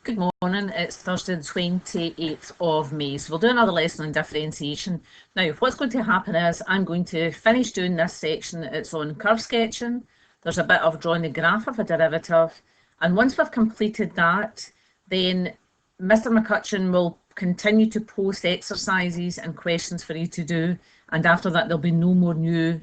Good morning, it's Thursday the 28th of May, so we'll do another lesson on differentiation. Now what's going to happen is I'm going to finish doing this section. It's on curve sketching, there's a bit of drawing the graph of a derivative, and once we've completed that, then Mr McCutcheon will continue to post exercises and questions for you to do, and after that there'll be no more new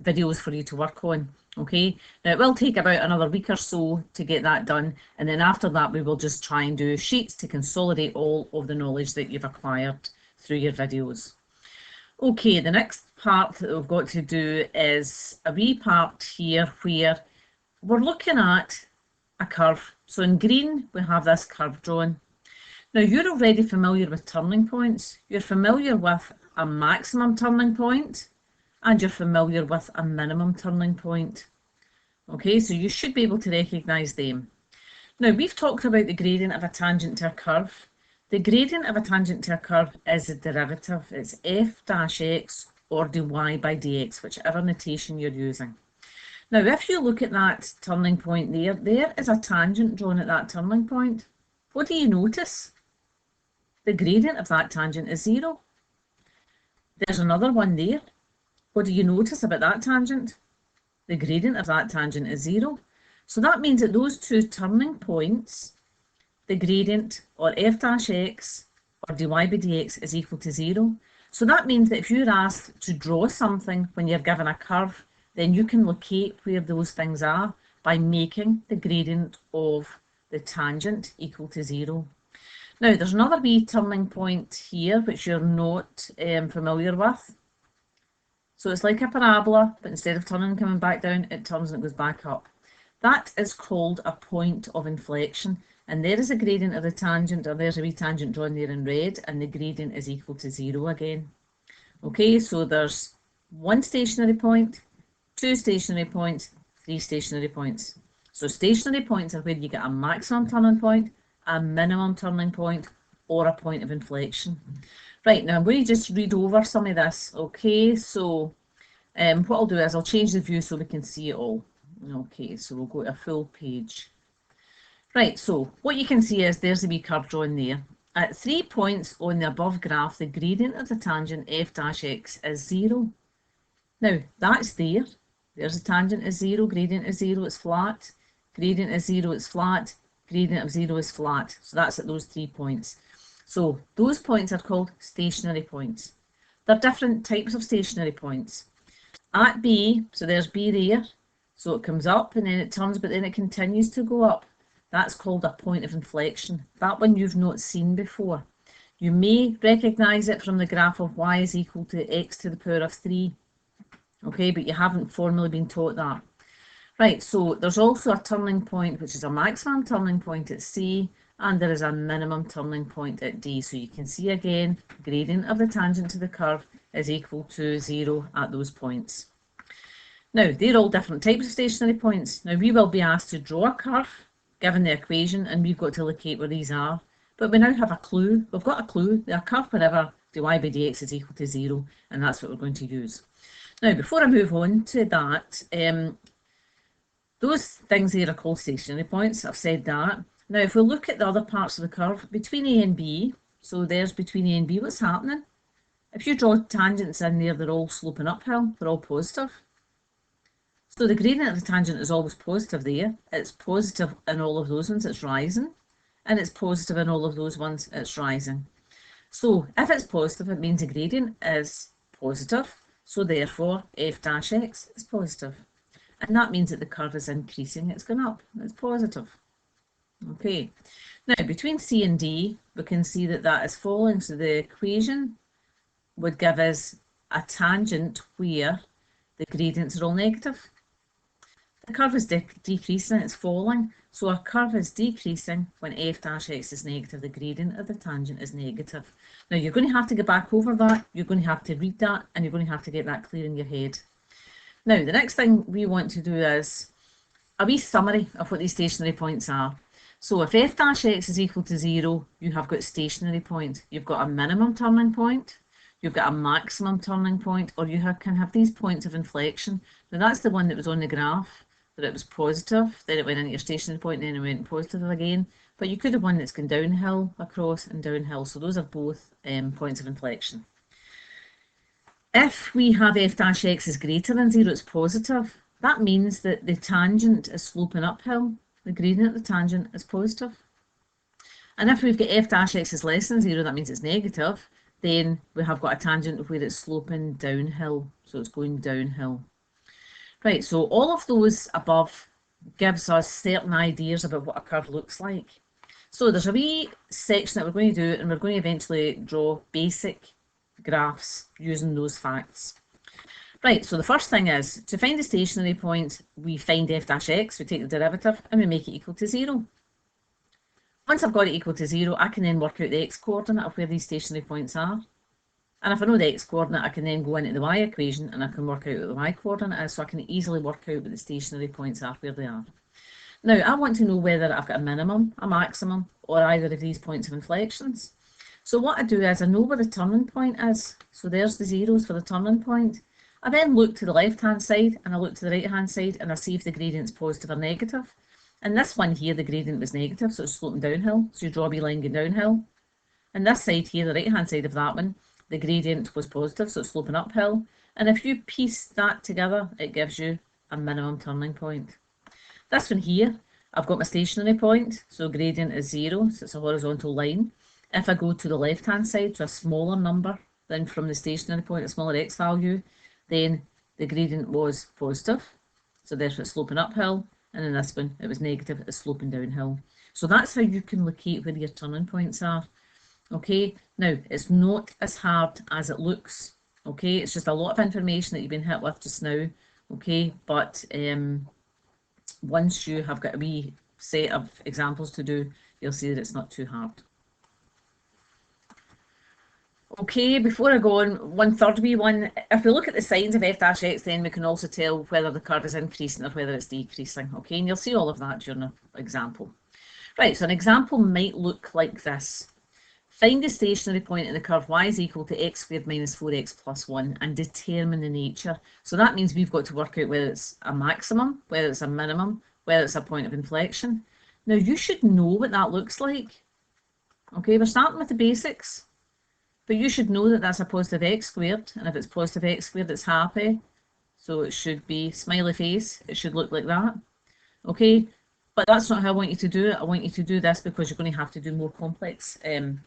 videos for you to work on. Okay, now it will take about another week or so to get that done, and then after that we will just try and do sheets to consolidate all of the knowledge that you've acquired through your videos. Okay, the next part that we've got to do is a wee part here where we're looking at a curve. So in green we have this curve drawn. Now you're already familiar with turning points. You're familiar with a maximum turning point and you're familiar with a minimum turning point. Okay, so you should be able to recognise them. Now we've talked about the gradient of a tangent to a curve. The gradient of a tangent to a curve is a derivative. It's f-x or dy by dx, whichever notation you're using. Now if you look at that turning point there is a tangent drawn at that turning point. What do you notice? The gradient of that tangent is 0. There's another one there. What do you notice about that tangent? The gradient of that tangent is 0. So that means that those two turning points, the gradient or f-x or dy by dx is equal to 0. So that means that if you're asked to draw something when you're given a curve, then you can locate where those things are by making the gradient of the tangent equal to 0. Now there's another wee turning point here which you're not familiar with. So it's like a parabola, but instead of turning and coming back down, it turns and it goes back up. That is called a point of inflection, and there is a gradient of the tangent, or there's a wee tangent drawn there in red, and the gradient is equal to 0 again. Okay, so there's one stationary point, two stationary points, three stationary points. So stationary points are where you get a maximum turning point, a minimum turning point, or a point of inflection. Right, now I'm going to just read over some of this. Okay, so what I'll do is I'll change the view so we can see it all. Okay, so we'll go to a full page. Right, so what you can see is there's a wee curve drawn there. At 3 points on the above graph, the gradient of the tangent f-x is 0. Now, that's there. There's a tangent is 0, gradient is 0, it's flat. Gradient is 0, it's flat. Gradient of 0 is flat. So that's at those 3 points. So those points are called stationary points. There are different types of stationary points. At B, so there's B there, so it comes up and then it turns, but then it continues to go up. That's called a point of inflection. That one you've not seen before. You may recognise it from the graph of y is equal to x to the power of 3. Okay, but you haven't formally been taught that. Right, so there's also a turning point, which is a maximum turning point at C, and there is a minimum turning point at D. So you can see again, gradient of the tangent to the curve is equal to 0 at those points. Now, they're all different types of stationary points. Now, we will be asked to draw a curve, given the equation, and we've got to locate where these are. But we now have a clue. We've got a clue. A curve wherever dy by dx is equal to 0, and that's what we're going to use. Now, before I move on to that, those things there are called stationary points. I've said that. Now, if we look at the other parts of the curve, between A and B, so there's between A and B, what's happening? If you draw tangents in there, they're all sloping uphill, they're all positive. So the gradient of the tangent is always positive there. It's positive in all of those ones, it's rising. And it's positive in all of those ones, it's rising. So if it's positive, it means the gradient is positive. So therefore, f-x is positive. And that means that the curve is increasing, it's going up, it's positive. Okay, now between C and D, we can see that that is falling. So the equation would give us a tangent where the gradients are all negative. The curve is decreasing, it's falling. So a curve is decreasing when f-x is negative, the gradient of the tangent is negative. Now you're going to have to get back over that, you're going to have to read that, and you're going to have to get that clear in your head. Now the next thing we want to do is a wee summary of what these stationary points are. So if f-x is equal to 0, you have got stationary points. You've got a minimum turning point, you've got a maximum turning point, or you can have these points of inflection. Now that's the one that was on the graph. that it was positive, then it went into your stationary point, then it went positive again. But you could have one that's gone downhill, across, and downhill. So those are both points of inflection. If we have f dash x is greater than 0, it's positive. That means that the tangent is sloping uphill. The gradient of the tangent is positive. And if we've got f dash x is less than 0, that means it's negative. Then we have got a tangent where it's sloping downhill. So it's going downhill. Right, so all of those above gives us certain ideas about what a curve looks like. So there's a wee section that we're going to do, and we're going to eventually draw basic graphs using those facts. Right, so the first thing is, to find the stationary point, we find f dash x, we take the derivative, and we make it equal to 0. Once I've got it equal to 0, I can then work out the x-coordinate of where these stationary points are. And if I know the x-coordinate, I can then go into the y equation and I can work out what the y-coordinate is, so I can easily work out what the stationary points are, where they are. Now, I want to know whether I've got a minimum, a maximum, or either of these points of inflections. So what I do is I know where the turning point is. So there's the zeros for the turning point. I then look to the left-hand side and I look to the right-hand side and I see if the gradient's positive or negative. And this one here, the gradient was negative, so it's sloping downhill. So you draw a wee line going downhill. And this side here, the right-hand side of that one, the gradient was positive, so it's sloping uphill. And if you piece that together, it gives you a minimum turning point. This one here, I've got my stationary point, so gradient is 0, so it's a horizontal line. If I go to the left-hand side to a smaller number than from the stationary point, a smaller x value, then the gradient was positive, so therefore it's sloping uphill. And in this one, it was negative, it's sloping downhill. So that's how you can locate where your turning points are. Okay, now it's not as hard as it looks. Okay, it's just a lot of information that you've been hit with just now. Okay, but once you have got a wee set of examples to do, you'll see that it's not too hard. Okay, before I go on, one third wee one, if we look at the signs of f dash x, then we can also tell whether the curve is increasing or whether it's decreasing. Okay, and you'll see all of that during an example. Right, so an example might look like this. Find the stationary point in the curve y is equal to x squared minus 4x plus 1 and determine the nature. So that means we've got to work out whether it's a maximum, whether it's a minimum, whether it's a point of inflection. Now you should know what that looks like. Okay, we're starting with the basics. But you should know that that's a positive x squared, and if it's positive x squared, it's happy. So it should be smiley face. It should look like that. Okay, but that's not how I want you to do it. I want you to do this because you're going to have to do more complex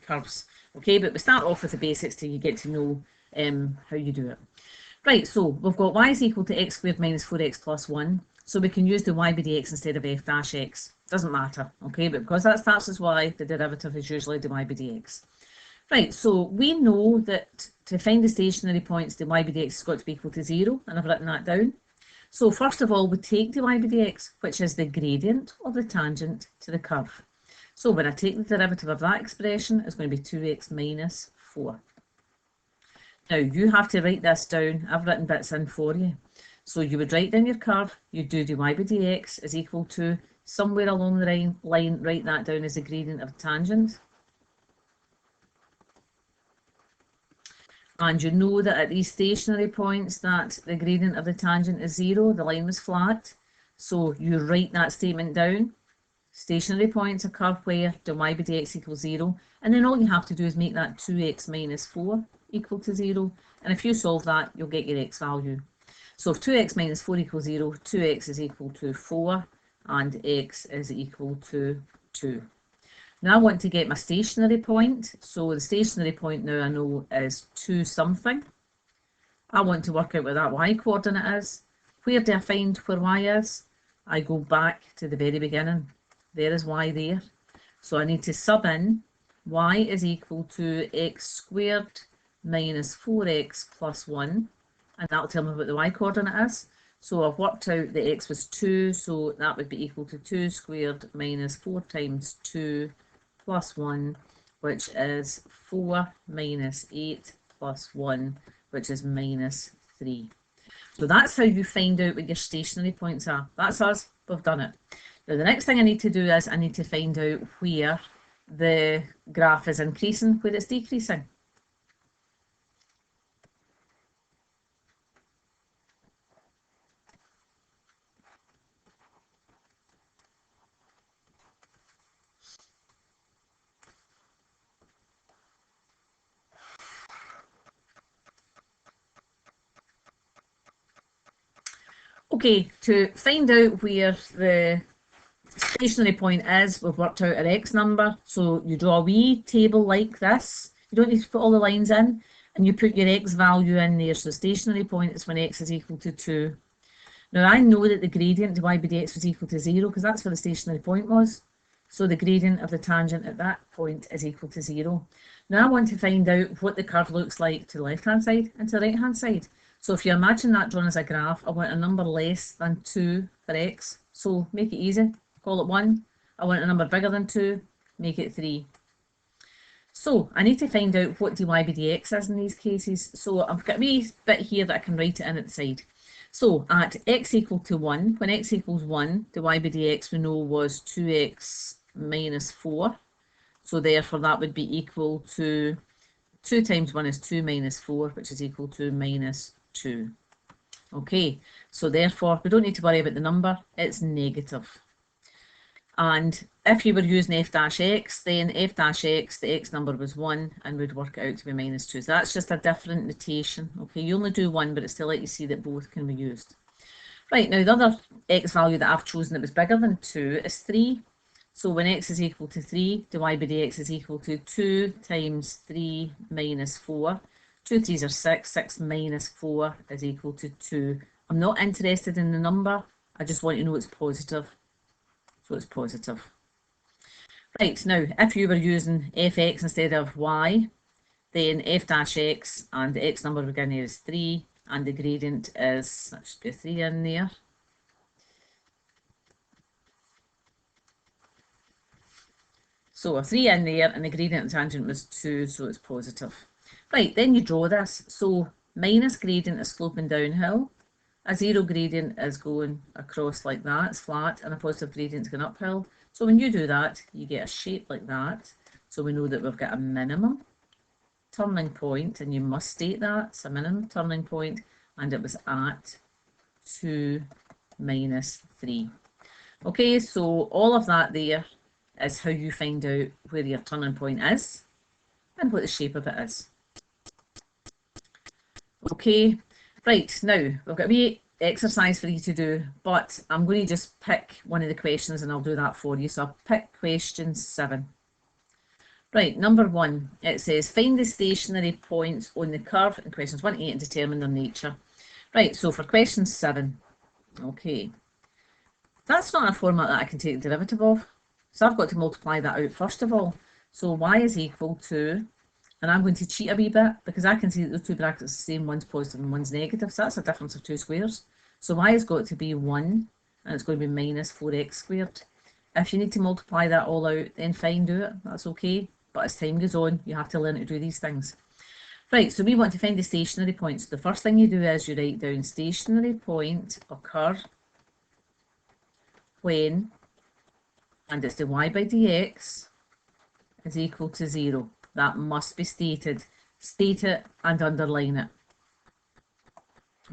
curves. Okay, but we start off with the basics till you get to know how you do it. Right, so we've got y is equal to x squared minus 4x plus 1. So we can use the y by dx instead of f dash x. Doesn't matter, okay, but because that starts as y, the derivative is usually dy by dx. Right, so we know that to find the stationary points, the y by dx has got to be equal to 0, and I've written that down. So first of all, we take the y by dx, which is the gradient of the tangent to the curve. So when I take the derivative of that expression, it's going to be 2x minus 4. Now, you have to write this down. I've written bits in for you. So you would write down your curve, you'd do dy by dx is equal to, somewhere along the line, write that down as the gradient of the tangent. And you know that at these stationary points that the gradient of the tangent is 0, the line was flat. So you write that statement down. Stationary points, a curve where dy by dx equals 0. And then all you have to do is make that 2x minus 4 equal to 0. And if you solve that, you'll get your x value. So if 2x minus 4 equals 0, 2x is equal to 4 and x is equal to 2. Now I want to get my stationary point. So the stationary point now I know is 2 something. I want to work out where that y coordinate is. Where do I find where y is? I go back to the very beginning. There is y there. So I need to sub in y is equal to x squared minus 4x plus 1. And that'll tell me what the y coordinate is. So I've worked out the x was 2, so that would be equal to 2 squared minus 4 times 2 plus 1, which is 4 minus 8 plus 1, which is minus 3. So that's how you find out what your stationary points are. That's us, we've done it. Now the next thing I need to do is I need to find out where the graph is increasing, where it's decreasing. Okay, to find out where the stationary point is, we've worked out our x number. So you draw a wee table like this. You don't need to put all the lines in, and you put your x value in there. So stationary point is when x is equal to 2. Now I know that the gradient dy by dx was equal to 0 because that's where the stationary point was. So the gradient of the tangent at that point is equal to 0. Now I want to find out what the curve looks like to the left-hand side and to the right-hand side. So if you imagine that drawn as a graph, I want a number less than 2 for x. So make it easy. Call it 1. I want a number bigger than 2. Make it 3. So I need to find out what dy by dx is in these cases. So I've got a wee bit here that I can write it in at the side. So at x equal to 1, when x equals 1, dy by dx we know was 2x minus 4. So therefore that would be equal to 2 times 1 is 2 minus 4, which is equal to minus 2. Okay, so therefore we don't need to worry about the number, it's negative. And if you were using f dash x, then f dash x, the x number was 1 and would work out to be minus 2. So that's just a different notation. Okay, you only do one, but it's still let you see that both can be used. Right, now the other x value that I've chosen that was bigger than 2 is 3. So when x is equal to 3, dy by dx is equal to 2 times 3 minus 4. 2 3s are 6, 6 minus 4 is equal to 2. I'm not interested in the number, I just want you to know it's positive. So it's positive. Right, now if you were using fx instead of y, then f dash x and the x number we're getting here is 3 and the gradient is, that should be a 3 in there. So a 3 in there and the gradient of the tangent was 2, so it's positive. Right, then you draw this. So minus gradient is sloping downhill. A 0 gradient is going across like that, it's flat, and a positive gradient is going uphill. So when you do that, you get a shape like that. So we know that we've got a minimum turning point, and you must state that. It's a minimum turning point, and it was at 2 minus 3. Okay, so all of that there is how you find out where your turning point is and what the shape of it is. Okay, right, now we've got a wee exercise for you to do, but I'm going to just pick one of the questions and I'll do that for you. So I'll pick question 7. Right, number 1, it says find the stationary points on the curve in questions 1 to 8 and determine their nature. Right, so for question 7, okay, that's not a format that I can take the derivative of. So I've got to multiply that out first of all. So y is equal to, and I'm going to cheat a wee bit because I can see that the two brackets are the same, one's positive and one's negative, so that's a difference of 2 squares. So y has got to be 1 and it's going to be minus 4x squared. If you need to multiply that all out, then fine, do it, that's okay. But as time goes on, you have to learn to do these things. Right, so we want to find the stationary point. So the first thing you do is you write down stationary point occur when, and it's dy by dx is equal to 0. That must be stated. State it and underline it.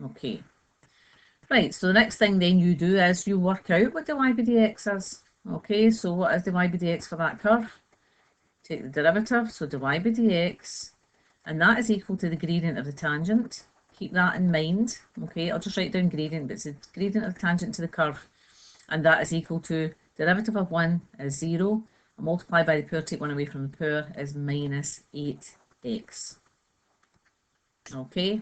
Okay. Right, so the next thing then you do is you work out what dy by dx is. Okay, so what is dy by dx for that curve? Take the derivative, so dy by dx, and that is equal to the gradient of the tangent. Keep that in mind. Okay, I'll just write down gradient, but it's the gradient of the tangent to the curve. And that is equal to derivative of 1 is 0. Multiply by the power, take 1 away from the power, is minus 8x. Okay,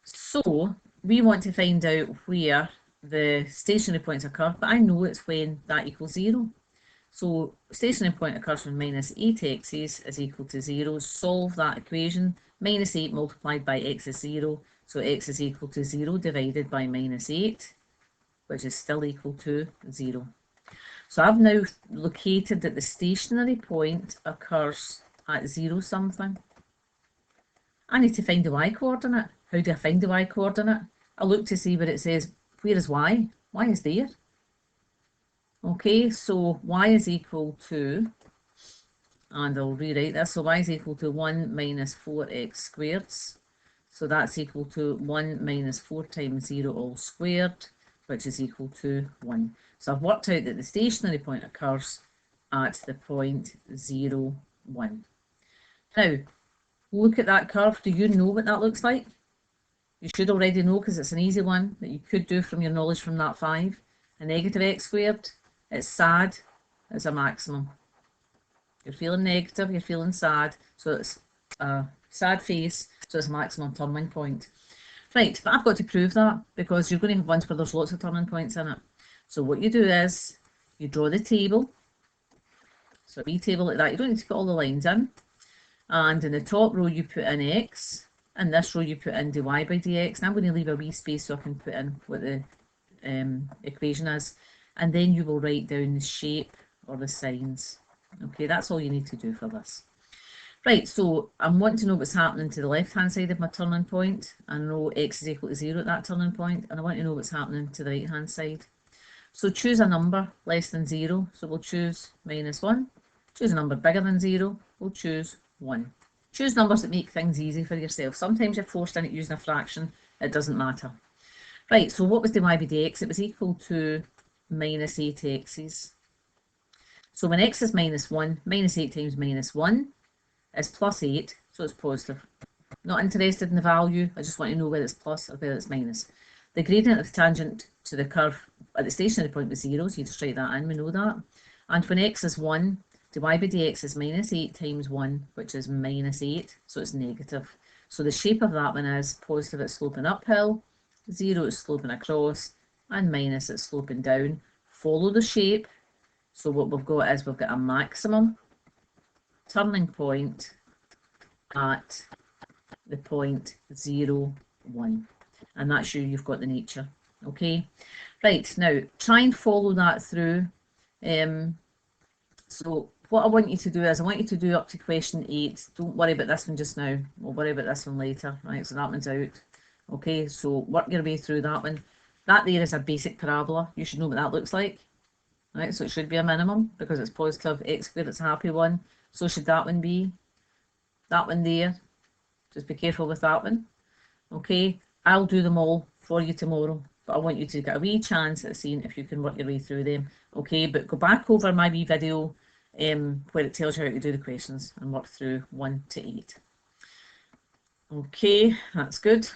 so we want to find out where the stationary points occur, but I know it's when that equals 0. So stationary point occurs when minus 8x is equal to 0. Solve that equation. Minus 8 multiplied by x is 0. So x is equal to 0 divided by minus 8, which is still equal to 0. So I've now located that the stationary point occurs at 0 something. I need to find the y coordinate. How do I find the y coordinate? I look to see where it says, where is y? Y is there. Okay, so y is equal to, and I'll rewrite this, so y is equal to 1 minus 4x squared. So that's equal to 1 minus 4 times 0 all squared, which is equal to 1. So I've worked out that the stationary point occurs at the point 0, 1. Now, look at that curve. Do you know what that looks like? You should already know, because it's an easy one that you could do from your knowledge from that 5. A negative x squared, it's sad, it's a maximum. You're feeling negative, you're feeling sad, so it's a sad face, so it's a maximum turning point. Right, but I've got to prove that, because you're going to have ones where there's lots of turning points in it. So what you do is, you draw the table, so a wee table like that. You don't need to put all the lines in. And in the top row you put in x, and this row you put in dy by dx. And I'm going to leave a wee space so I can put in what the equation is. And then you will write down the shape or the signs. Okay, that's all you need to do for this. Right, so I'm wanting to know what's happening to the left-hand side of my turning point. I know x is equal to 0 at that turning point, and I want to know what's happening to the right-hand side. So choose a number less than 0. So we'll choose -1. Choose a number bigger than 0. We'll choose 1. Choose numbers that make things easy for yourself. Sometimes you're forced into using a fraction. It doesn't matter. Right, so what was dy by dx? It was equal to -8x's. So when x is -1, -8 times -1 is +8, so it's positive. Not interested in the value, I just want to know whether it's plus or whether it's minus. The gradient of the tangent to the curve at the stationary point was 0, so you just write that in, we know that. And when x is 1, dy by dx is -8 times 1, which is -8, so it's negative. So the shape of that one is positive, it's sloping uphill, 0 it's sloping across, and minus it's sloping down. Follow the shape. So what we've got is we've got a maximum turning point at the point 0, 1. And that's you've got the nature. Okay, right, now try and follow that through. So what I want you to do is I want you to do up to question 8. Don't worry about this one just now. We'll worry about this one later. Right, so that one's out. Okay, so work your way through that one. That there is a basic parabola. You should know what that looks like. Right, so it should be a minimum because it's positive x squared, it's a happy one. So should that one be. That one there. Just be careful with that one. Okay, I'll do them all for you tomorrow, but I want you to get a wee chance at seeing if you can work your way through them. Okay, but go back over my wee video where it tells you how to do the questions and work through 1 to 8. Okay, that's good.